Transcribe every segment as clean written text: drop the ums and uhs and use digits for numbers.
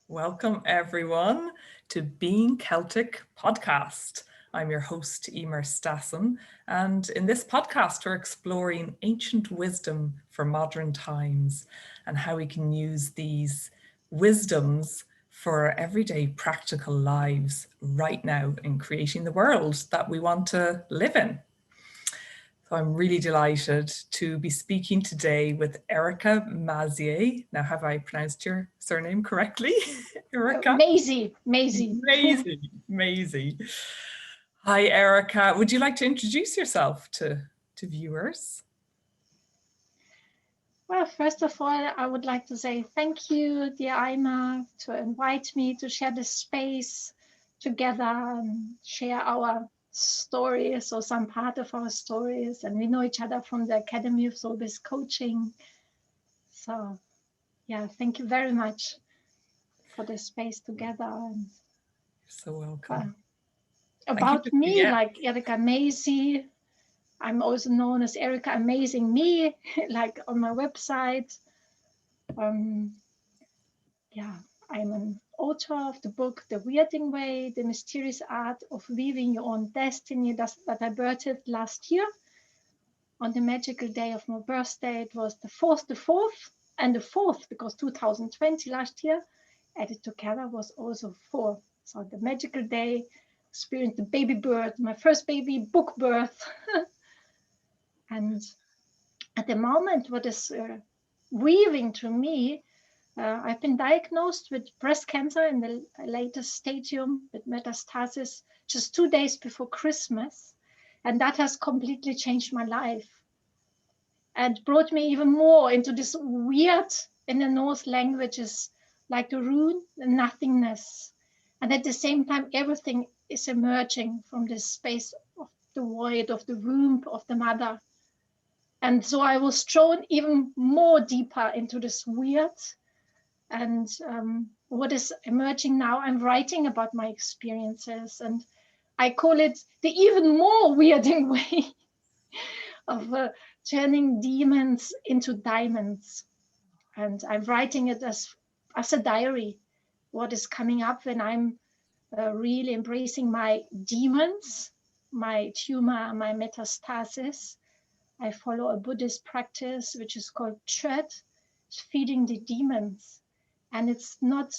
Welcome everyone to Being Celtic Podcast. I'm your host, Tumour Metastasis, and in this podcast we're exploring ancient wisdom for modern times and how we can use these wisdoms for everyday practical lives right now in creating the world that we want to live in. So I'm really delighted to be speaking today with Erika Maizi. Now, have I pronounced your surname correctly, Erika? Maizi. Maizi. Hi, Erika. Would you like to introduce yourself to viewers? Well, first of all, I would like to say thank you, dear Aima, to invite me to share this space together and share our stories or some part of our stories. And we know each other from the Academy of Soul-Based Coaching. So, yeah, thank you very much for this space together. And, You're so welcome. about me, like Erika Maizi, I'm also known as Erika Amazing Me, like on my website. I'm an author of the book, The Weirding Way, The Mysterious Art of Weaving Your Own Destiny, that I birthed last year. On the magical day of my birthday, it was the 4th, and the 4th, because 2020 last year, added together was also 4. So the magical day, experienced the baby birth, my first baby book birth. And at the moment, what is weaving to me, I've been diagnosed with breast cancer in the latest stadium with metastasis just 2 days before Christmas. And that has completely changed my life and brought me even more into this weird, in the Norse languages, like the rune, the nothingness. And at the same time, everything is emerging from this space of the void, of the womb of the mother. And so I was thrown even more deeper into this weird. And what is emerging now, I'm writing about my experiences, and I call it the even more weirding way of turning demons into diamonds. And I'm writing it as a diary, what is coming up when I'm really embracing my demons, my tumor, my metastasis. I follow a Buddhist practice which is called Wyrd, feeding the demons. And it's not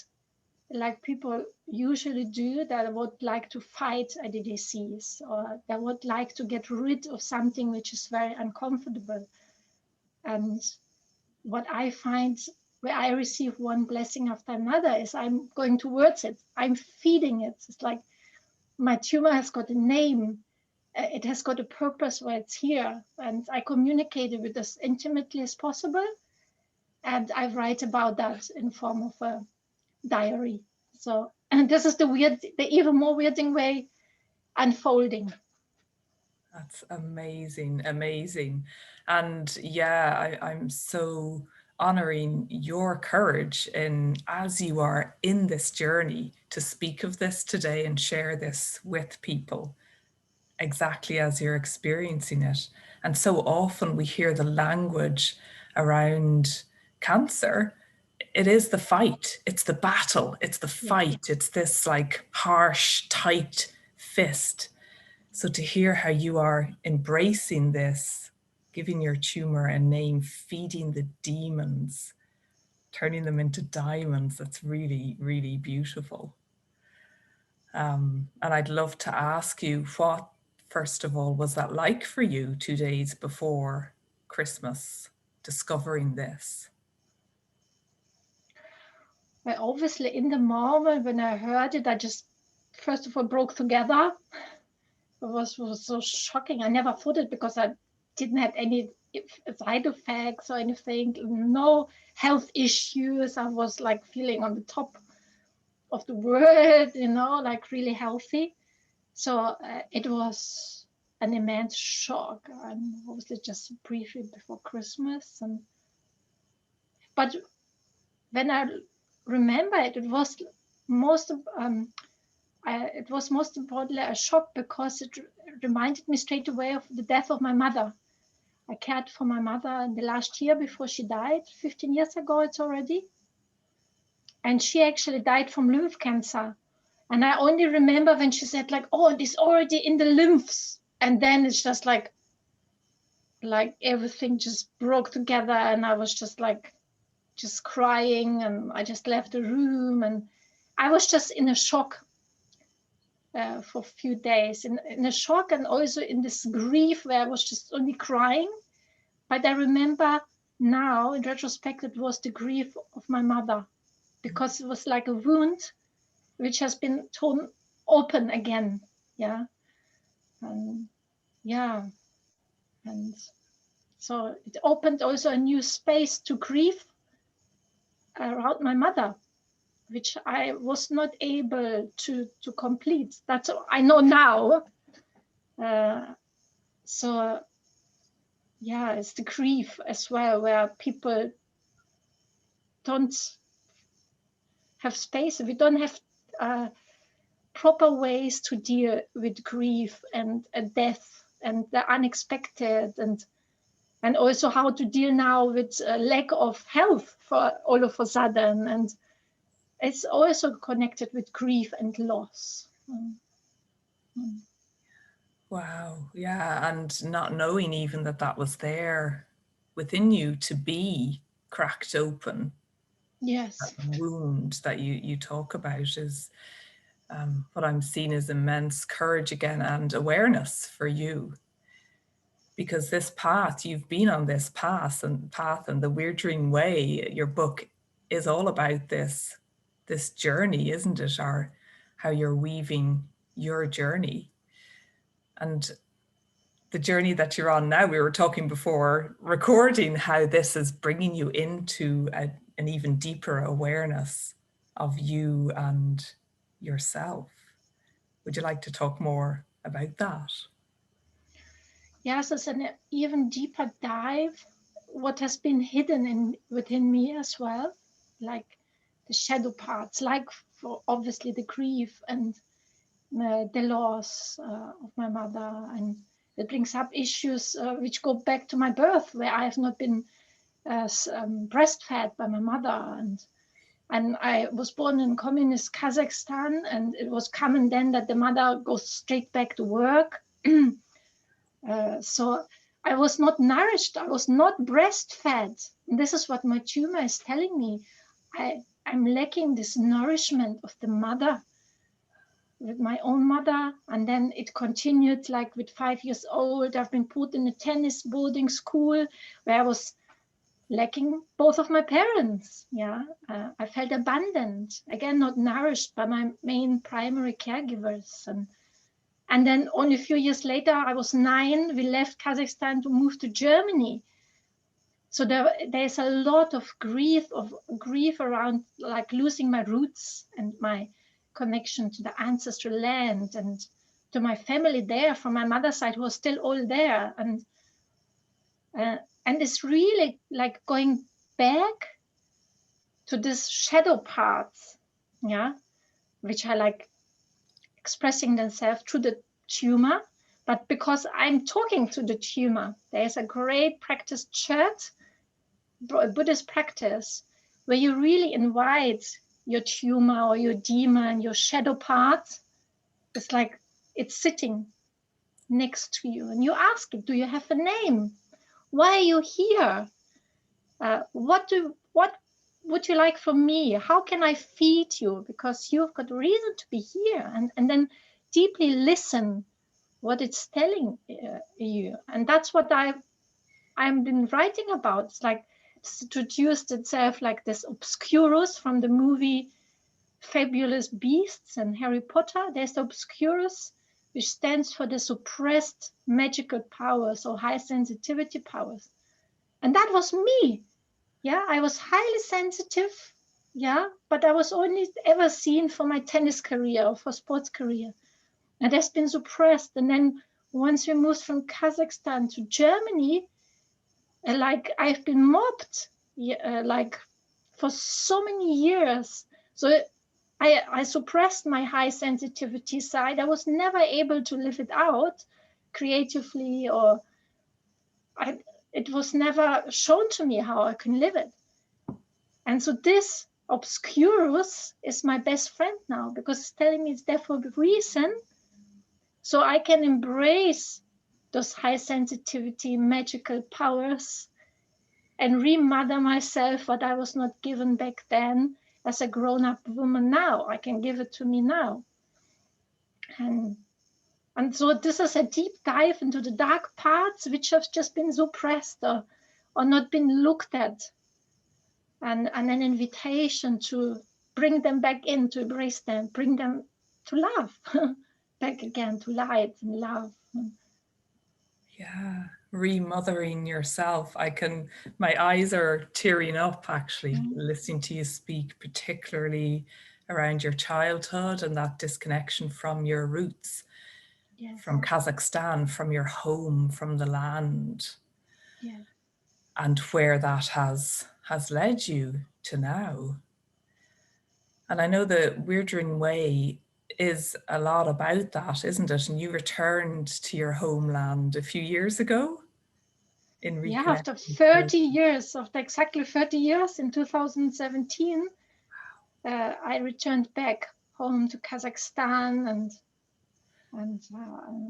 like people usually do, that would like to fight a disease, or that would like to get rid of something which is very uncomfortable. And what I find, where I receive one blessing after another, is I'm going towards it. I'm feeding it. It's like my tumor has got a name. It has got a purpose why it's here. And I communicate it with as intimately as possible. And I write about that in form of a diary. So, and this is the even more weirding way unfolding. That's amazing. And yeah, I'm so honoring your courage in, as you are in this journey, to speak of this today and share this with people exactly as you're experiencing it. And so often we hear the language around cancer. It is the fight, it's the battle, it's the fight, it's this like harsh, tight fist. So to hear how you are embracing this, giving your tumor a name, feeding the demons, turning them into diamonds, that's really, really beautiful. And I'd love to ask you, what, first of all, was that like for you 2 days before Christmas, discovering this? Well, obviously, in the moment when I heard it, I just, first of all, broke together. It was so shocking. I never thought it, because I didn't have any side effects or anything, no health issues. I was like feeling on the top of the world, like really healthy. So it was an immense shock, and obviously just briefly before Christmas. But when I remember it, it was most importantly a shock, because it reminded me straight away of the death of my mother. I cared for my mother in the last year before she died, 15 years ago it's already. and she actually died from lymph cancer. And I only remember when she said like, oh, it is already in the lymphs. And then it's just like everything just broke together. And I was just crying, and I just left the room. And I was just in a shock for a few days, in a shock, and also in this grief where I was just only crying. But I remember now, in retrospect, it was the grief of my mother, because it was like a wound which has been torn open again. Yeah. And yeah. And so it opened also a new space to grieve around my mother, which I was not able to complete. That's I know now. So yeah, it's the grief as well, where people don't have space. We don't have proper ways to deal with grief and death and the unexpected, and also how to deal now with lack of health for all of a sudden. And it's also connected with grief and loss. Wow. Yeah. And not knowing even that that was there within you to be cracked open. Yes. That wound that you talk about is what I'm seeing as immense courage again and awareness for you. Because this path, you've been on this path and the Wyrd Dream Way, your book is all about this journey, isn't it? Or how you're weaving your journey. And the journey that you're on now, we were talking before recording how this is bringing you into an even deeper awareness of you and yourself. Would you like to talk more about that? Yes, it's an even deeper dive. What has been hidden within me as well, like the shadow parts, like for obviously the grief and the loss of my mother, and it brings up issues which go back to my birth, where I have not been breastfed by my mother, and I was born in communist Kazakhstan, and it was common then that the mother goes straight back to work. So I was not nourished, I was not breastfed. And this is what my tumor is telling me. I'm lacking this nourishment of the mother, with my own mother. And then it continued, like with 5 years old, I've been put in a tennis boarding school where I was lacking both of my parents. Yeah, I felt abandoned, again, not nourished by my main primary caregivers. And then only a few years later, I was 9, we left Kazakhstan to move to Germany. So there's a lot of grief around, like losing my roots and my connection to the ancestral land and to my family there from my mother's side, who was still all there. And it's really like going back to this shadow parts, yeah, which are like expressing themselves through the tumor. But because I'm talking to the tumor, there's a great practice, chat, Buddhist practice, where you really invite your tumor or your demon, your shadow part. It's like it's sitting next to you, and you ask it, do you have a name? Why are you here? What would you like from me? How can I feed you? Because you've got reason to be here. And then deeply listen what it's telling you. And that's what I've been writing about. It's like it's introduced itself like this obscurus from the movie Fabulous Beasts and Harry Potter. There's the obscurus, which stands for the suppressed magical powers or high sensitivity powers. And that was me. Yeah, I was highly sensitive. Yeah, but I was only ever seen for my tennis career or for sports career. And that's been suppressed. And then once we moved from Kazakhstan to Germany, like I've been mobbed, like for so many years. So I suppressed my high sensitivity side. I was never able to live it out creatively, or it was never shown to me how I can live it. And so this obscurus is my best friend now, because it's telling me it's there for a reason. So I can embrace those high sensitivity, magical powers and remother myself what I was not given back then as a grown-up woman. Now I can give it to me now. And so this is a deep dive into the dark parts which have just been suppressed or not been looked at, and an invitation to bring them back in, to embrace them, bring them to love, back again to light and love. Yeah, remothering yourself. My eyes are tearing up actually, listening to you speak, particularly around your childhood and that disconnection from your roots, Yes. from Kazakhstan, from your home, from the land, Yeah. and where that has led you to now. And I know the Weirdring Way is a lot about that, isn't it? And you returned to your homeland a few years ago in Yeah, reconnection. after 30 years, after exactly 30 years in 2017, I returned back home to Kazakhstan, and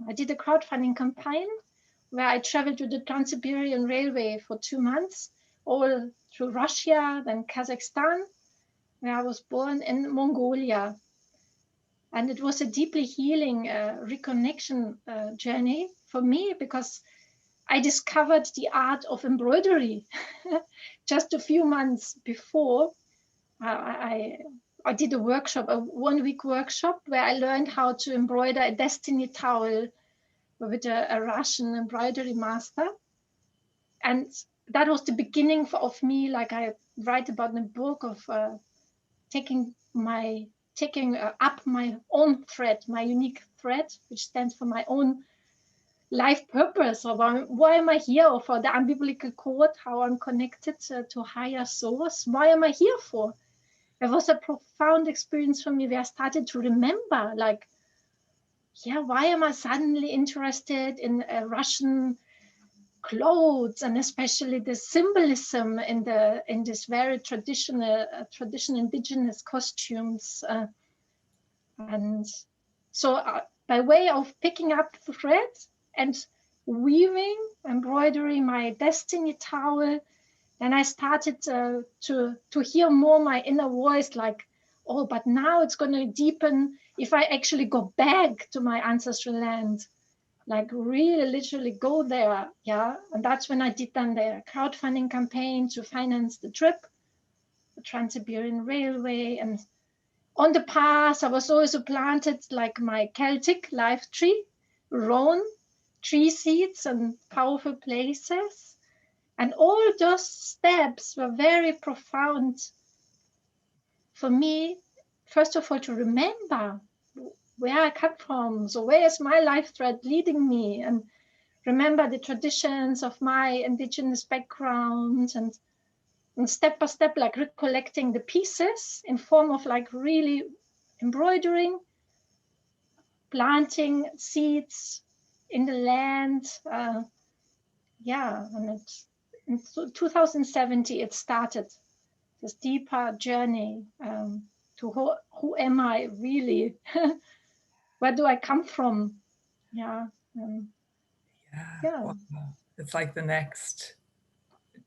I did a crowdfunding campaign where I traveled to the Trans-Siberian Railway for 2 months, all through Russia, then Kazakhstan, where I was born, in Mongolia. And it was a deeply healing reconnection journey for me, because I discovered the art of embroidery just a few months before. I did a workshop, a 1-week workshop, where I learned how to embroider a destiny towel with a Russian embroidery master. And that was the beginning of me, like I write about in the book, of taking up my own thread, my unique thread, which stands for my own life purpose, or why am I here, or for the unbiblical code, how I'm connected to higher source. Why am I here for? It was a profound experience for me, where I started to remember, like, yeah, why am I suddenly interested in Russian clothes, and especially the symbolism in this very traditional indigenous costumes, and so by way of picking up the thread and weaving, embroidering my destiny towel, then I started to hear more my inner voice, like, oh, but now it's going to deepen if I actually go back to my ancestral land, like really literally go there. Yeah. And that's when I did then the crowdfunding campaign to finance the trip, the Trans-Siberian Railway. And on the path, I was also planted like my Celtic life tree, rown tree seeds and powerful places. And all those steps were very profound for me, first of all, to remember where I come from. So where is my life thread leading me? And remember the traditions of my indigenous background, and step by step, like recollecting the pieces in form of like really embroidering, planting seeds in the land. And in 2070, it started this deeper journey to who am I really? Where do I come from? Yeah. Yeah. Wow. It's like the next,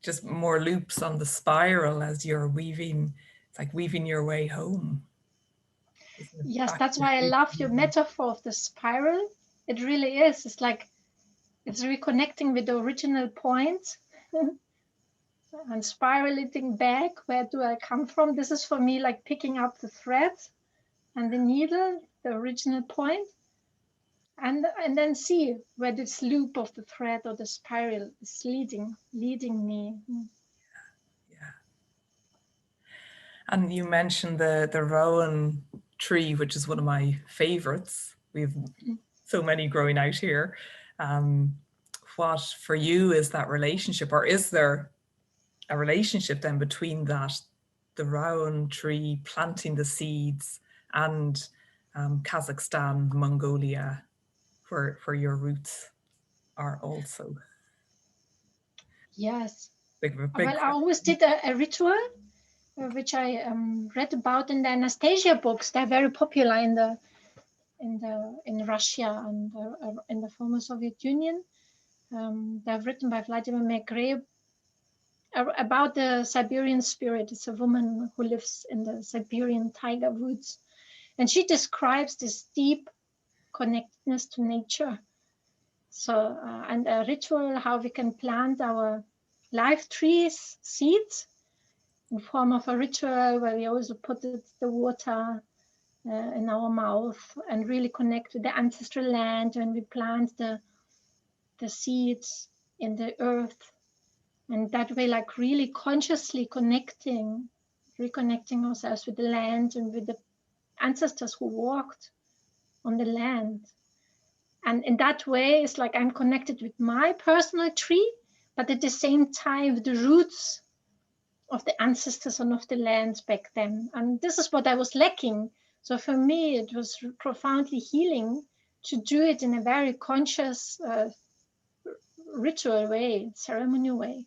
just more loops on the spiral as you're weaving. It's like weaving your way home. Yes, Back that's to why I the love your metaphor of the spiral. It really is. It's like it's reconnecting with the original point and spiraling back. Where do I come from? This is for me like picking up the thread and the needle, the original point, and then see where this loop of the thread or the spiral is leading me. Yeah. And you mentioned the rowan tree, which is one of my favorites. We have so many growing out here. What for you is that relationship, or is there a relationship then between the rowan tree, planting the seeds, and Kazakhstan, Mongolia, where your roots are also? Yes. Big Well, I question. always did a ritual which I read about in the Anastasia books. They're very popular in Russia and in the former Soviet Union. They're written by Vladimir Maigret about the Siberian spirit. It's a woman who lives in the Siberian taiga woods, and she describes this deep connectedness to nature. So, and a ritual how we can plant our life trees, seeds, in form of a ritual where we also put the water in our mouth and really connect with the ancestral land when we plant the seeds in the earth. And that way, like really consciously reconnecting ourselves with the land and with the ancestors who walked on the land. And in that way, it's like I'm connected with my personal tree, but at the same time, with the roots of the ancestors and of the lands back then. And this is what I was lacking. So for me, it was profoundly healing to do it in a very conscious, ritual way, ceremonial way.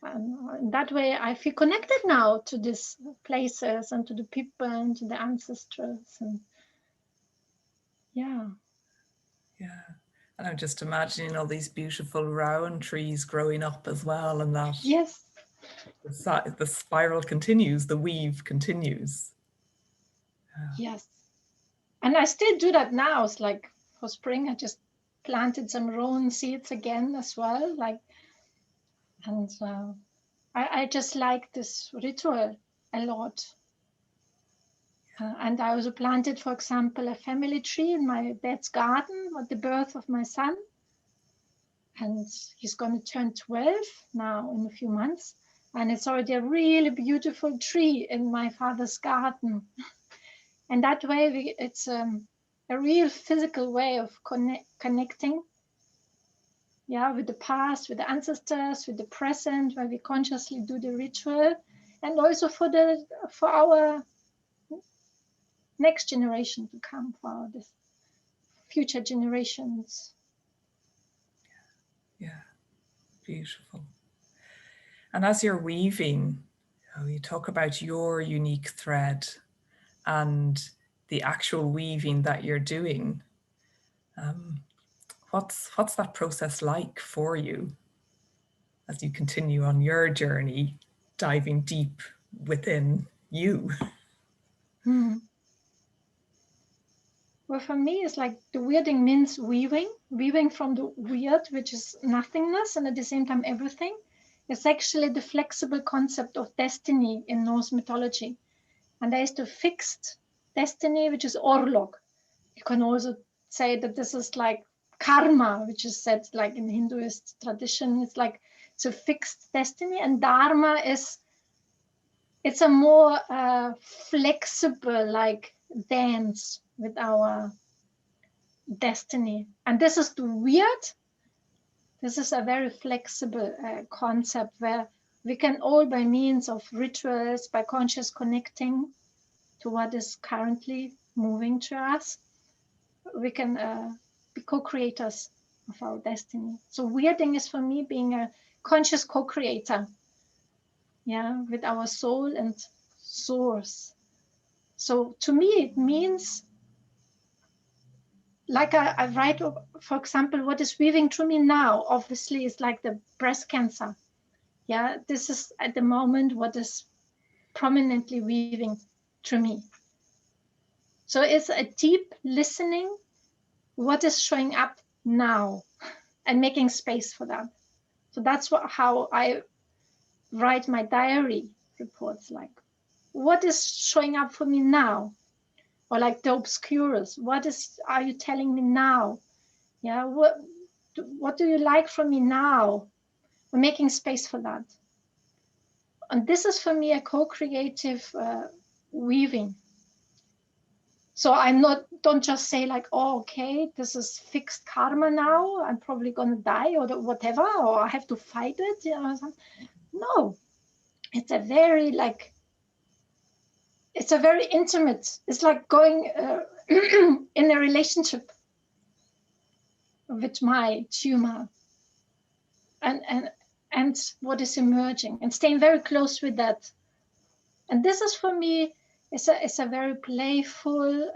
And that way, I feel connected now to these places and to the people and to the ancestors. And yeah. Yeah. And I'm just imagining all these beautiful rowan trees growing up as well, and that Yes. the spiral continues, the weave continues. Yes. And I still do that now. It's like for spring, I just planted some rowan seeds again as well. And I just like this ritual a lot. And I also planted, for example, a family tree in my dad's garden at the birth of my son. And he's going to turn 12 now in a few months. And it's already a really beautiful tree in my father's garden. And that way, it's a real physical way of connecting, with the past, with the ancestors, with the present, where we consciously do the ritual, and also for our next generation to come, for the future generations. Yeah, beautiful. And as you're weaving, you talk about your unique thread and the actual weaving that you're doing. What's that process like for you as you continue on your journey, diving deep within you? Well, for me, it's like the weirding means weaving from the weird, which is nothingness, and at the same time everything. It's actually the flexible concept of destiny in Norse mythology. And there is the fixed destiny, which is orlog. You can also say that this is like karma, which is said like in Hinduist tradition. It's a fixed destiny, and dharma it's a more flexible like dance with our destiny. And this is the weird. This is a very flexible concept where we can all, by means of rituals, by conscious connecting to what is currently moving to us, we can be co-creators of our destiny. So weirding is for me being a conscious co-creator, with our soul and source. So to me, it means, like I write, for example, what is weaving through me now, obviously, is like the breast cancer. Yeah, this is at the moment what is prominently weaving through me. So it's a deep listening, what is showing up now, and making space for that. So that's how I write my diary reports, like what is showing up for me now, or like the obscurus, are you telling me now? Yeah, what do you like from me now? I'm making space for that. And this is for me a co-creative weaving. So don't just say like, oh, okay, this is fixed karma now, I'm probably gonna die or whatever, or I have to fight it. No, it's a very intimate, it's like going in a relationship with my tumor and what is emerging, and staying very close with that And this is for me, it's a very playful,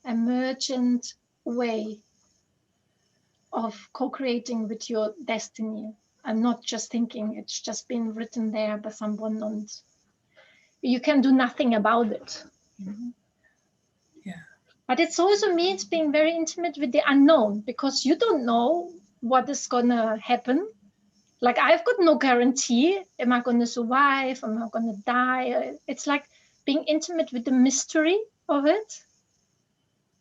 emergent way of co-creating with your destiny, and not just thinking it's just been written there by someone and you can do nothing about it. Yeah. But it also means being very intimate with the unknown, because you don't know what is gonna happen. Like, I've got no guarantee. Am I gonna survive? Am I gonna die? It's like being intimate with the mystery of it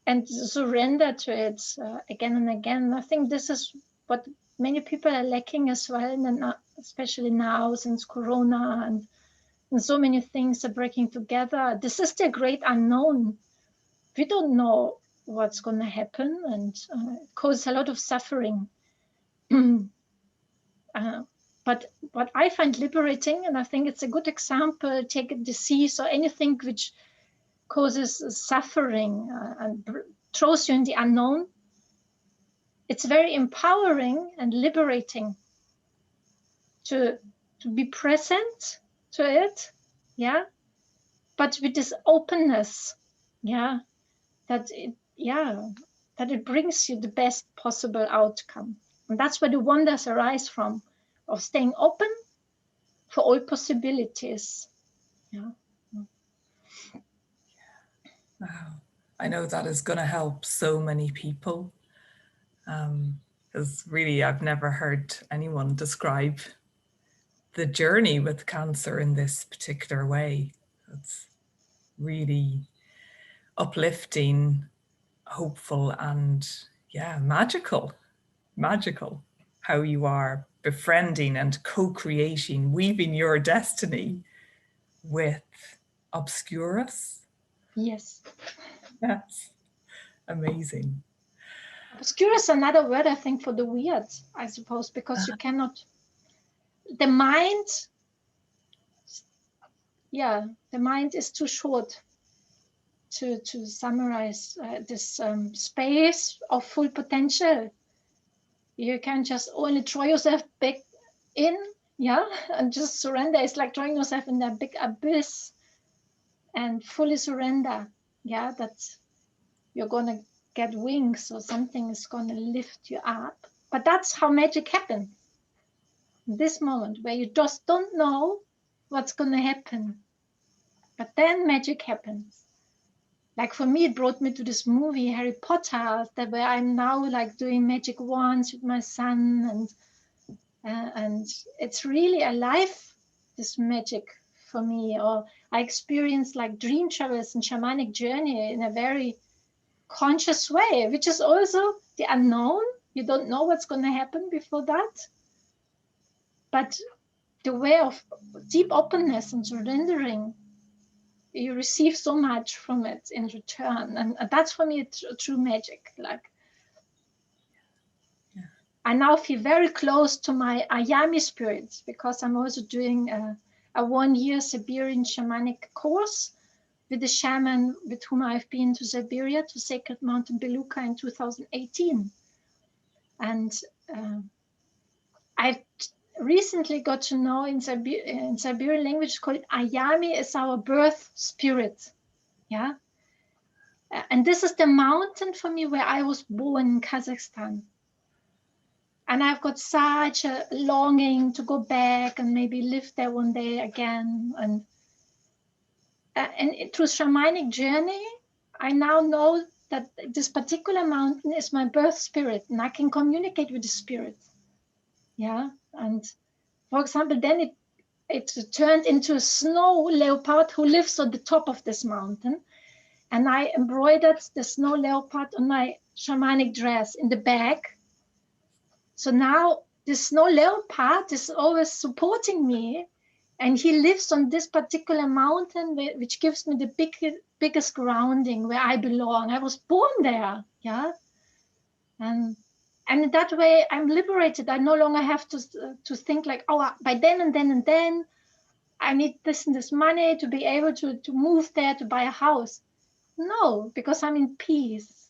and surrender to it again and again. I think this is what many people are lacking as well, and especially now since Corona and so many things are breaking together. This is the great unknown. We don't know what's going to happen, and it causes a lot of suffering. But what I find liberating, and I think it's a good example, take a disease or anything which causes suffering and throws you in the unknown. It's very empowering and liberating to be present to it, yeah, but with this openness, yeah, that it brings you the best possible outcome. And that's where the wonders arise from, of staying open for all possibilities. Yeah. Wow. I know that is going to help so many people. Because really, I've never heard anyone describe the journey with cancer in this particular way. It's really uplifting, hopeful, and magical how you are befriending and co-creating, weaving your destiny with Obscurus. Yes. Yes. Amazing. Obscure is another word, I think, for the weird, I suppose, because you cannot, the mind is too short to summarize this space of full potential. You can just only throw yourself back in, and just surrender. It's like throwing yourself in that big abyss and fully surrender, that you're gonna get wings or something is gonna lift you up. But that's how magic happens. In this moment where you just don't know what's gonna happen, but then magic happens. Like for me, it brought me to this movie Harry Potter, that where I'm now like doing magic wands with my son, and it's really alive, this magic for me. Or I experienced like dream travels and shamanic journey in a very conscious way, which is also the unknown. You don't know what's going to happen before that, but the way of deep openness and surrendering, you receive so much from it in return, and that's for me true magic. Like, I now feel very close to my Ayami spirits, because I'm also doing a 1-year Siberian shamanic course with the shaman with whom I've been to Siberia, to Sacred Mountain Beluga in 2018. And I recently got to know in Siberian language called Ayami is our birth spirit. Yeah. And this is the mountain for me where I was born in Kazakhstan. And I've got such a longing to go back and maybe live there one day again. And through shamanic journey, I now know that this particular mountain is my birth spirit, and I can communicate with the spirit. Yeah. And for example, then it turned into a snow leopard who lives on the top of this mountain. And I embroidered the snow leopard on my shamanic dress in the back. So now this snow leopard is always supporting me, and he lives on this particular mountain, which gives me the biggest grounding, where I belong. I was born there, yeah. And in that way, I'm liberated. I no longer have to think like, oh, by then and then and then, I need this and this money to be able to move there, to buy a house. No, because I'm in peace.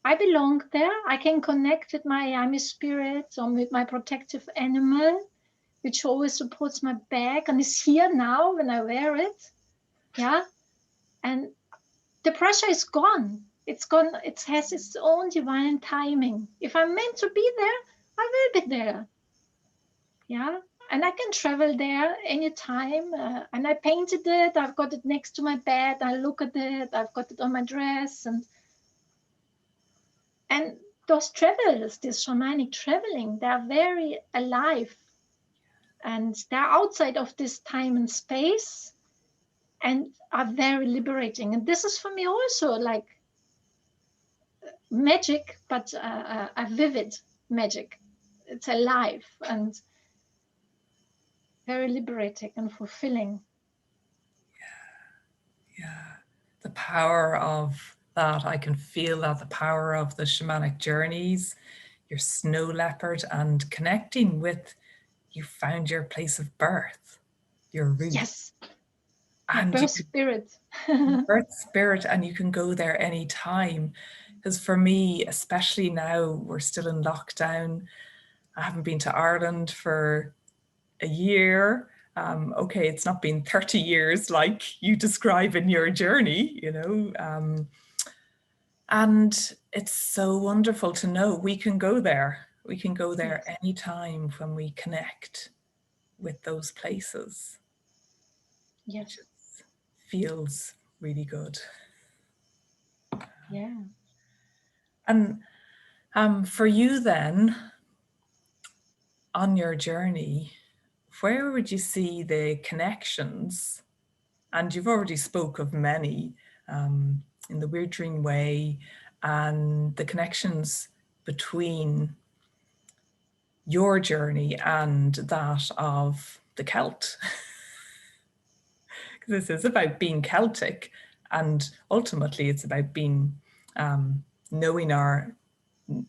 I belong there. I can connect with my Yami spirit or with my protective animal, which always supports my back and is here now when I wear it. Yeah. And the pressure is gone. It's gone. It has its own divine timing. If I'm meant to be there, I will be there. Yeah. And I can travel there anytime. And I painted it. I've got it next to my bed. I look at it. I've got it on my dress. And those travels, this shamanic traveling, they are very alive. And they're outside of this time and space and are very liberating. And this is for me also like magic, but a vivid magic. It's alive and very liberating and fulfilling. Yeah, the power of that, I can feel that, the power of the shamanic journeys, your snow leopard, and connecting with, you found your place of birth, your root. Yes, my and birth spirit. birth spirit, and you can go there anytime. Because for me, especially now, we're still in lockdown. I haven't been to Ireland for a year. Okay, it's not been 30 years like you describe in your journey, you know. And it's so wonderful to know we can go there. We can go there Yes. anytime when we connect with those places. Yes. Which feels really good. Yeah. And for you then, on your journey, where would you see the connections? And you've already spoke of many in the Weird Dream Way, and the connections between your journey and that of the Celt. This is about being Celtic, and ultimately it's about being knowing our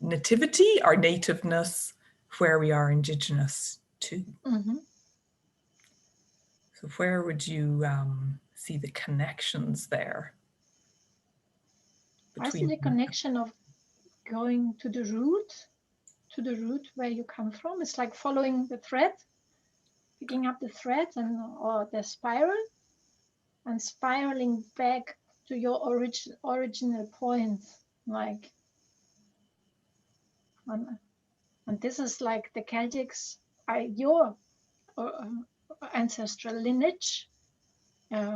nativity, our nativeness, where we are Indigenous too. Mm-hmm. So where would you see the connections there? I see the connection of going to the root where you come from. It's like following the thread, picking up the thread or the spiral and spiraling back to your original point. Like, and this is like the Celtics are your ancestral lineage.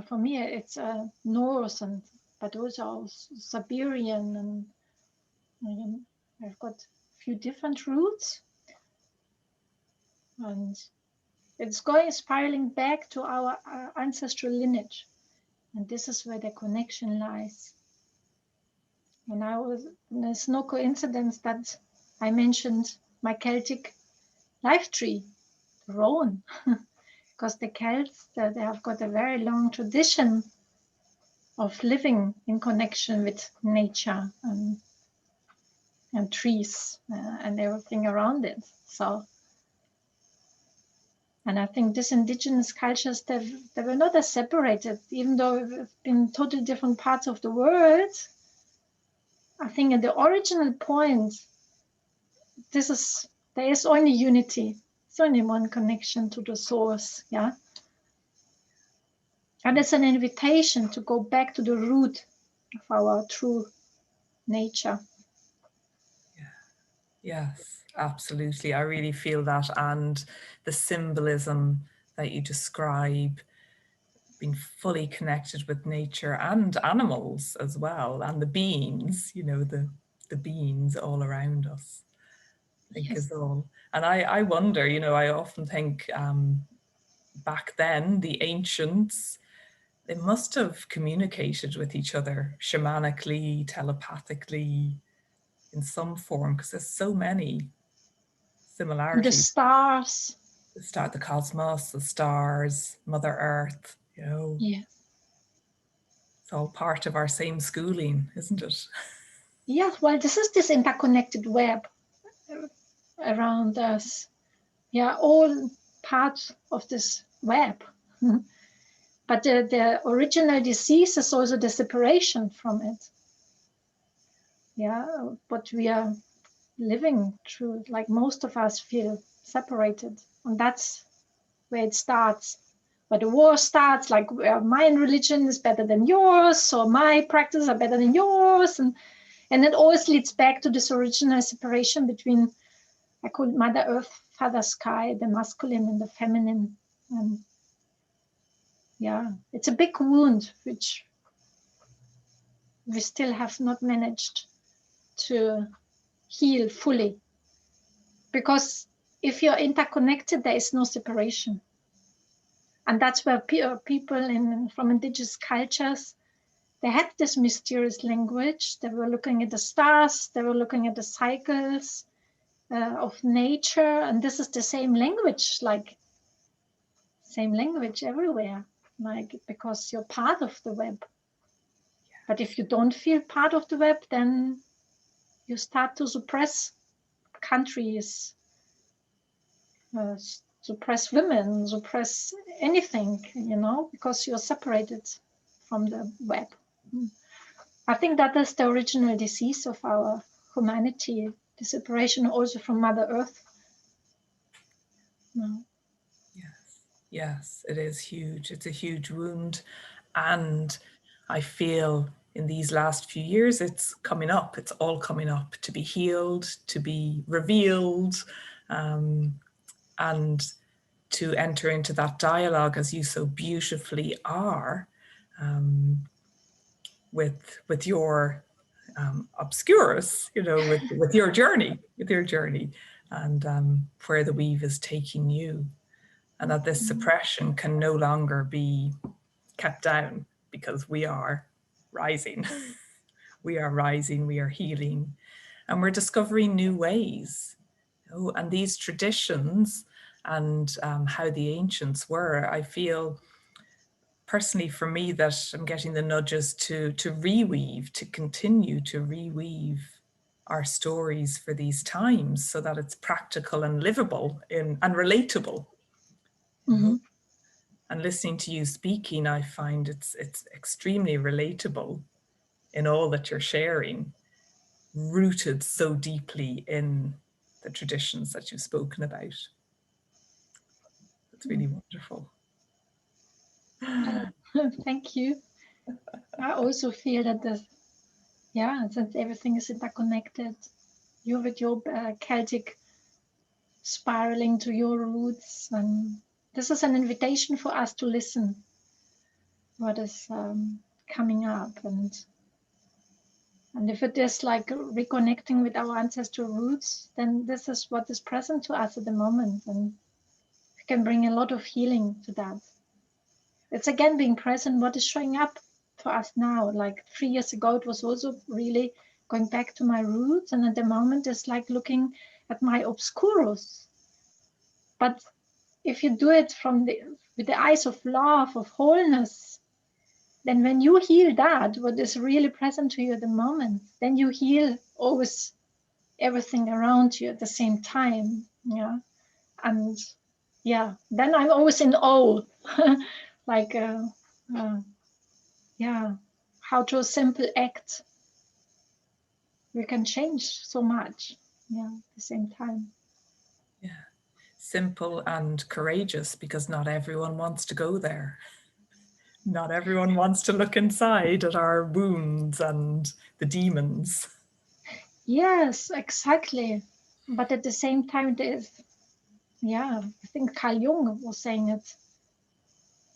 For me, it's Norse but also Siberian I've got a few different roots, and it's going spiraling back to our ancestral lineage, and this is where the connection lies. And there's no coincidence that I mentioned my Celtic life tree, the Rowan, because the Celts they have got a very long tradition of living in connection with nature and trees and everything around it. So, and I think these indigenous cultures, they were not as separated, even though we've been totally different parts of the world. I think at the original point, there is only unity. It's only one connection to the source, yeah. And it's an invitation to go back to the root of our true nature. Yes, absolutely. I really feel that. And the symbolism that you describe, being fully connected with nature and animals as well, and the beings, you know, the beings all around us, I think Yes. is all. And I wonder, you know, I often think back then, the ancients, they must have communicated with each other shamanically, telepathically, in some form, because there's so many And the similarities. stars. The cosmos, the stars, Mother Earth, you know. Yes. It's all part of our same schooling, isn't it? Yes, well, this is this interconnected web around us. Yeah, all parts of this web. But the original disease is also the separation from it. Yeah, but we are living through, like most of us feel separated. And that's where it starts, where the war starts, like where my religion is better than yours, or my practices are better than yours. And it always leads back to this original separation between, I call it Mother Earth, Father Sky, the masculine and the feminine. And yeah, it's a big wound, which we still have not managed to heal fully. Because if you're interconnected, there is no separation. And that's where people from indigenous cultures, they had this mysterious language. They were looking at the stars, they were looking at the cycles of nature. And this is the same language, like same language everywhere, like because you're part of the web. But if you don't feel part of the web, then you start to suppress countries, suppress women, suppress anything, because you're separated from the web. I think that is the original disease of our humanity, the separation also from Mother Earth. No. Yes, it is huge. It's a huge wound. And I feel in these last few years, it's coming up. It's all coming up to be healed, to be revealed, and to enter into that dialogue, as you so beautifully are, with your obscurus, with your journey, and where the weave is taking you. And that this suppression can no longer be kept down, because we are rising. We are rising, we are healing, and we're discovering new ways. And these traditions and how the ancients were, I feel personally for me that I'm getting the nudges to reweave, to continue to reweave our stories for these times, so that it's practical and livable and relatable. Mm-hmm. And listening to you speaking, I find it's extremely relatable in all that you're sharing, rooted so deeply in the traditions that you've spoken about. It's really wonderful. Thank you. I also feel that since everything is interconnected, you with your Celtic spiraling to your roots, and this is an invitation for us to listen what is coming up, and if it is like reconnecting with our ancestral roots, then this is what is present to us at the moment, and we can bring a lot of healing to that. It's again being present, what is showing up for us now. Like 3 years ago, it was also really going back to my roots, and at the moment it's like looking at my obscurus. But if you do it with the eyes of love, of wholeness, then when you heal that, what is really present to you at the moment, then you heal always everything around you at the same time. Yeah. And then I'm always in awe, like, how through a simple act we can change so much. Yeah, at the same time. Yeah, simple and courageous, because not everyone wants to go there. Not everyone wants to look inside at our wounds and the demons. Yes, exactly. But at the same time, I think Carl Jung was saying it,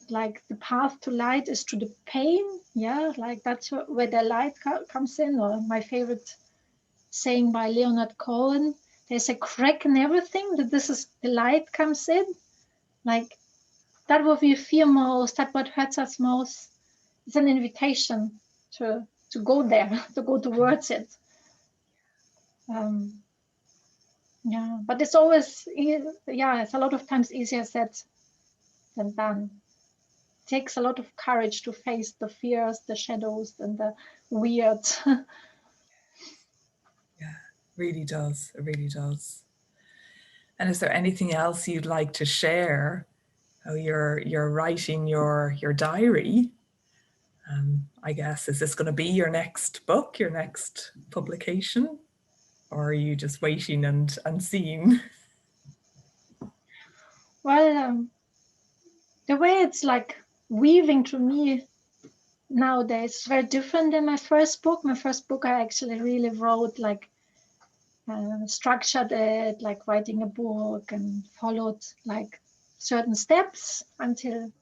like the path to light is through the pain. Yeah, like that's where the light comes in. Or my favorite saying by Leonard Cohen, there's a crack in everything, that this is the light comes in. Like that what we fear most, that what hurts us most, is an invitation to go there, to go towards it. But it's always, it's a lot of times easier said than done. It takes a lot of courage to face the fears, the shadows, and the weird. Yeah, it really does. It really does. And is there anything else you'd like to share? Oh, you're writing your diary. I guess, is this going to be your next book, your next publication? Or are you just waiting and seeing? Well, the way it's like weaving to me nowadays is very different than my first book. My first book, I actually really wrote like structured it like writing a book and followed like certain steps until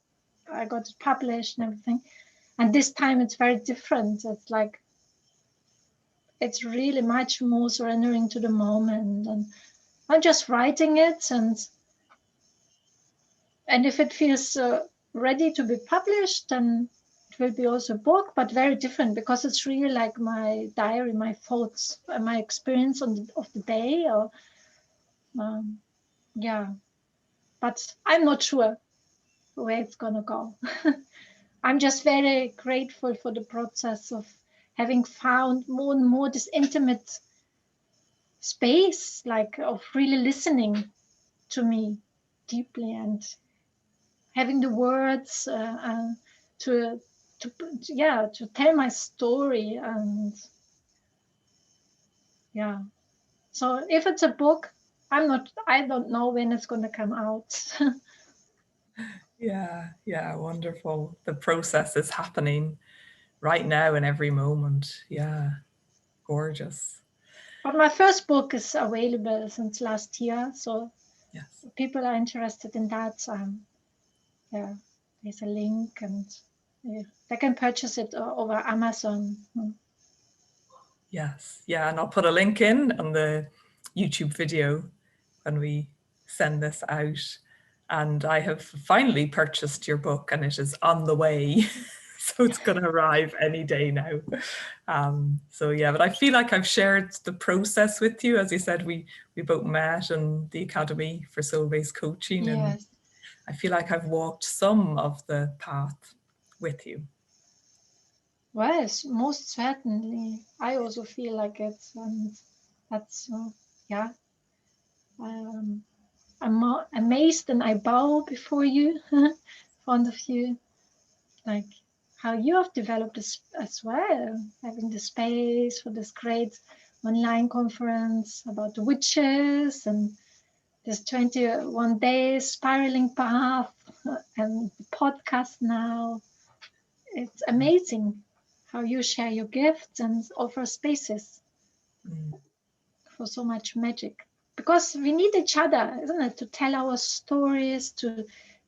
I got it published and everything. And this time it's very different. It's like it's really much more surrendering to the moment, and I'm just writing it, and if it feels ready to be published, then it will be also a book, but very different because it's really like my diary, my thoughts, my experience of the day. Or yeah, but I'm not sure where it's gonna go. I'm just very grateful for the process of having found more and more this intimate space, like of really listening to me deeply and having the words to to tell my story. And yeah, so if it's a book, I don't know when it's going to come out. Yeah, yeah, wonderful. The process is happening right now in every moment. Yeah, gorgeous. But my first book is available since last year, so Yes. if people are interested in that, yeah, there's a link, and yeah, they can purchase it over Amazon. Yes. Yeah, and I'll put a link in on the YouTube video when we send this out. And I have finally purchased your book and it is on the way. So it's going to arrive any day now. So yeah, but I feel like I've shared the process with you. As you said, we both met in the Academy for Soul-Based Coaching, and Yes. I feel like I've walked some of the path with you. Well, most certainly. I also feel like it, and that's yeah. Um, I'm amazed and I bow before you, in front of you, like how you have developed this as well, having the space for this great online conference about the witches and this 21 days spiraling path and the podcast now. It's amazing how you share your gifts and offer spaces Mm. for so much magic, because we need each other, isn't it, to tell our stories, to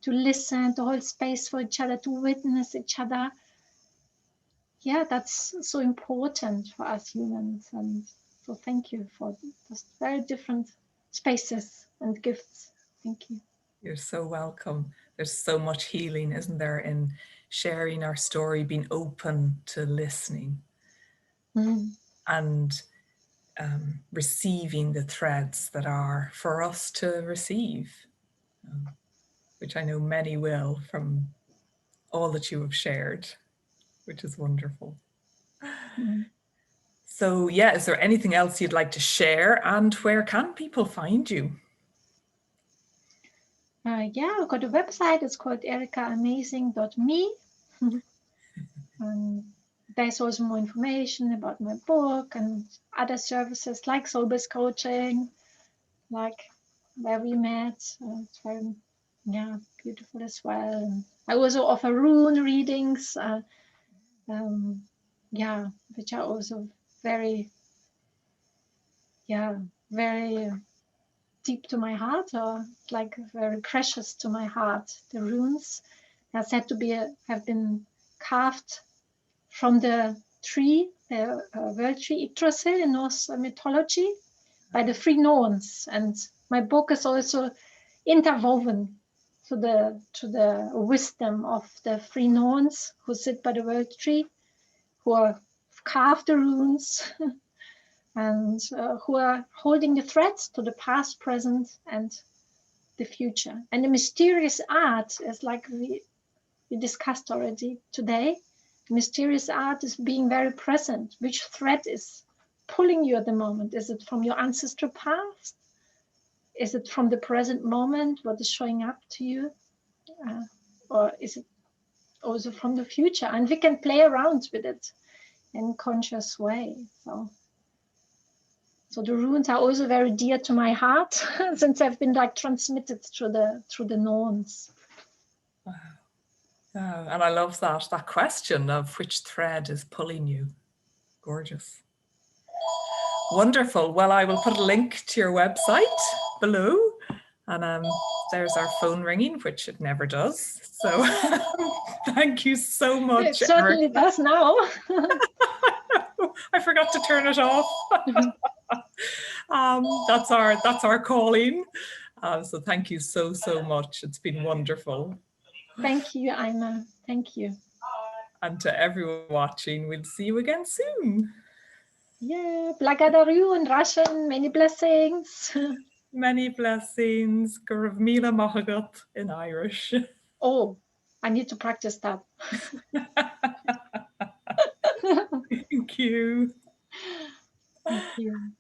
listen, to hold space for each other, to witness each other. Yeah, that's so important for us humans, and so thank you for those very different spaces and gifts. Thank you. You're so welcome. There's so much healing, isn't there, in sharing our story, being open to listening Mm. and receiving the threads that are for us to receive, which I know many will from all that you have shared, which is wonderful. Mm. So, yeah, is there anything else you'd like to share, and where can people find you? Yeah, I've got a website. It's called erikaamazing.me. And there's also more information about my book and other services like soul-based coaching, like where we met. It's very, yeah, beautiful as well. And I also offer rune readings, um, yeah, which are also very, yeah, very deep to my heart, or like very precious to my heart. The runes are said to be have been carved from the tree, the world tree Yggdrasil in Norse mythology, by the three Norns. And my book is also interwoven to the wisdom of the three Norns who sit by the world tree, who are carved the runes and who are holding the threads to the past, present, and the future. And the mysterious art is like we discussed already today. Mysterious art is being very present. Which thread is pulling you at the moment? Is it from your ancestral past? Is it from the present moment, what is showing up to you? Or is it also from the future? And we can play around with it in a conscious way. So the runes are also very dear to my heart since I've been like transmitted through the Norns. Wow. Oh, and I love that question of which thread is pulling you. Gorgeous. Wonderful. Well, I will put a link to your website below, and there's our phone ringing, which it never does. So thank you so much. It certainly does now. I forgot to turn it off. That's our calling. So thank you so much. It's been wonderful. Thank you, Aima. Thank you. And to everyone watching, we'll see you again soon. Yeah, Blagadaru in Russian. Many blessings. Many blessings. Gurav Mila Mahagat in Irish. Oh, I need to practice that. Thank you. Thank you.